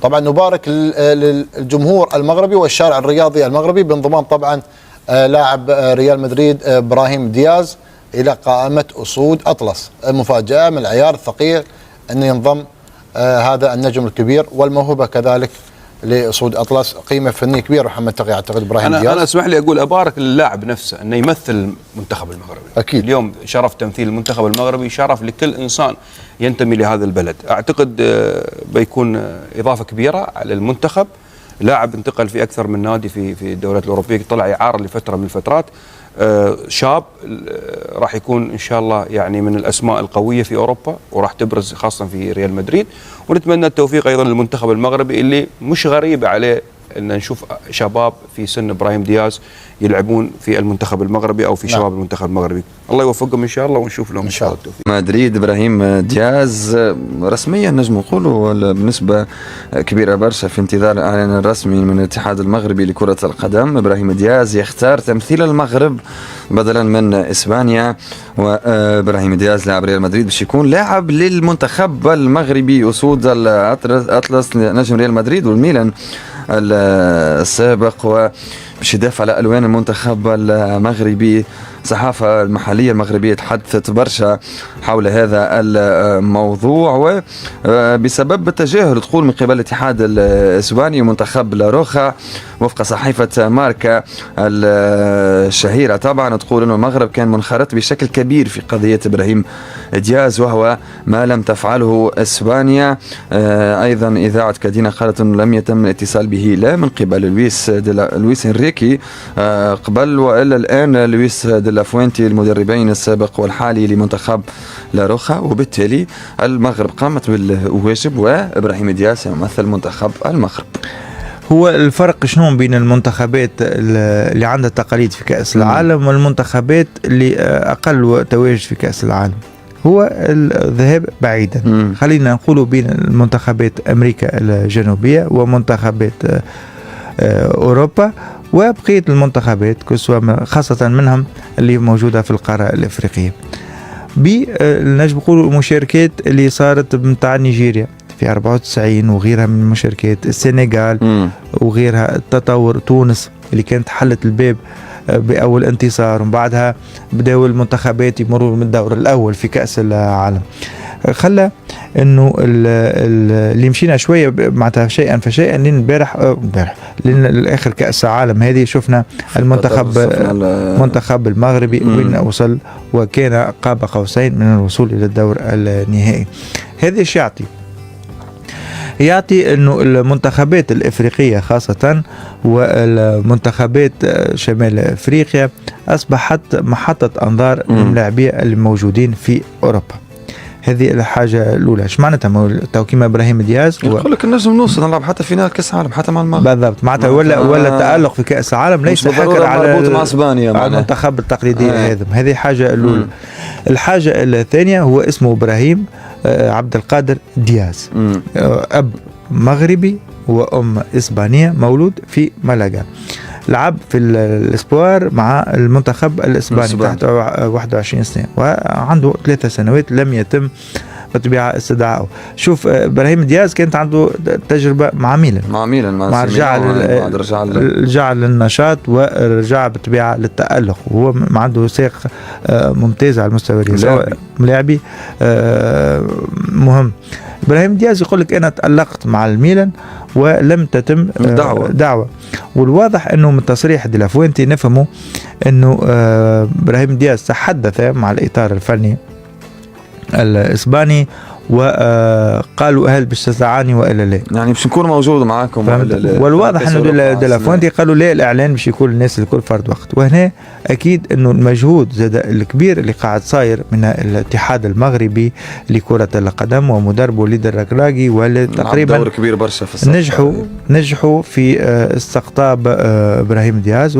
طبعا نبارك للجمهور المغربي والشارع الرياضي المغربي بانضمام طبعا لاعب ريال مدريد ابراهيم دياز الى قائمه اسود اطلس. المفاجاه من العيار الثقيل ان ينضم هذا النجم الكبير والموهبه كذلك لاسود اطلس. قيمه فنيه كبيره محمد تقي اعتقد ابراهيم دياز. انا اسمح لي اقول ابارك للاعب نفسه انه يمثل المنتخب المغربي. اكيد اليوم شرف تمثيل المنتخب المغربي شرف لكل انسان ينتمي لهذا البلد. اعتقد بيكون اضافه كبيره على المنتخب. لاعب انتقل في اكثر من نادي في الدوريات الاوروبيه، طلع اعاره لفتره من الفترات. شاب راح يكون ان شاء الله يعني من الاسماء القويه في اوروبا وراح تبرز خاصه في ريال مدريد، ونتمنى التوفيق ايضا للمنتخب المغربي اللي مش غريب عليه ان نشوف شباب في سن ابراهيم دياز يلعبون في المنتخب المغربي او في شباب المنتخب المغربي. الله يوفقهم ان شاء الله ونشوف لهم ان شاء الله التوفيق. مدريد ابراهيم دياز رسميا نجم نقولوا بنسبه كبيره برشا في انتظار الاعلان الرسمي من الاتحاد المغربي لكره القدم. ابراهيم دياز يختار تمثيل المغرب بدلا من اسبانيا، وابراهيم دياز لاعب ريال مدريد باش يكون لاعب للمنتخب المغربي اسود الاطلس نجم ريال مدريد والميلان السابق، وباش يدافع على الوان المنتخب المغربي. الصحافة المحلية المغربية تحدثت برشا حول هذا الموضوع، وبسبب التجاهل تقول من قبل الاتحاد الاسباني ومنتخب لاروخا وفق صحيفة ماركا الشهيرة طبعا تقول أن المغرب كان منخرط بشكل كبير في قضية إبراهيم دياز وهو ما لم تفعله اسبانيا. ايضا اذاعه كادينا قالت انه لم يتم الاتصال به لا من قبل لويس انريكي قبل والا الان لويس ديلا فوينتي المدربين السابق والحالي لمنتخب لاروخا، وبالتالي المغرب قامت بالواجب وابراهيم دياز يمثل منتخب المغرب. هو الفرق شنو بين المنتخبات اللي عندها تقاليد في كأس العالم والمنتخبات اللي أقل تواجد في كأس العالم؟ هو الذهاب بعيدا. خلينا نقولوا بين المنتخبات أمريكا الجنوبية ومنتخبات أوروبا وبقية المنتخبات خاصة منهم اللي موجودة في القارة الإفريقية. نجم نقولوا المشاركات اللي صارت متاع نيجيريا في 94 وغيرها من المشاركات، السنغال وغيرها، التطور، تونس اللي كانت حلت الباب بأول انتصار ومن بعدها بدأوا المنتخبات يمروا من الدور الأول في كأس العالم. خلى انه اللي مشينا شويه معناتها شيئا فشيئا لين امبارح لين الاخر كاس العالم هذه شفنا المنتخب المغربي وين وصل وكان قاب قوسين من الوصول الى الدور النهائي. هذا ايش يعطي انه المنتخبات الافريقيه خاصه والمنتخبات شمال افريقيا اصبحت محطه انظار اللاعبيه الموجودين في اوروبا. هذه الحاجة الأولى. ايش معناتها توكيم إبراهيم دياز؟ يقول لك النجم نوصل نلعب حتى فينال كأس العالم حتى مع المغرب. بالضبط معناتها ولا التألق في كأس العالم ليس حكر على مع اسبانيا على المنتخب التقليدي هذا. هذه حاجة الأولى. الحاجة الثانية هو اسمه إبراهيم عبد القادر دياز، أب مغربي وأم إسبانية، مولود في مالاغا. لعب في الاسبوار مع المنتخب الاسباني تحت 21 سنه وعنده 3 سنوات لم يتم بالطبيعه استدعائه. شوف ابراهيم دياز كانت عنده تجربه مع ميلان مع رجع للنشاط ورجع بالطبيعه للتالق، وهو عنده ساق ممتاز على المستوى سواء لاعبي مهم. ابراهيم دياز يقول لك انا تالقت مع الميلان ولم تتم دعوة. والواضح انه من تصريح دي لافوينتي نفهموا انه ابراهيم دياز تحدث مع الاطار الفني الاسباني وقالوا هل باش تستعاني والا لا، يعني باش نكون موجود معاكم والواضح انه دي لافوينتي قالوا لا، الاعلان باش يكون الناس الكل فرد وقت. وهنا اكيد انه المجهود زاد الكبير اللي قاعد صاير من الاتحاد المغربي لكرة القدم ومدربه ليدر الركراكي واللي تقريبا دور كبير برشا في نجحوا في استقطاب ابراهيم دياز.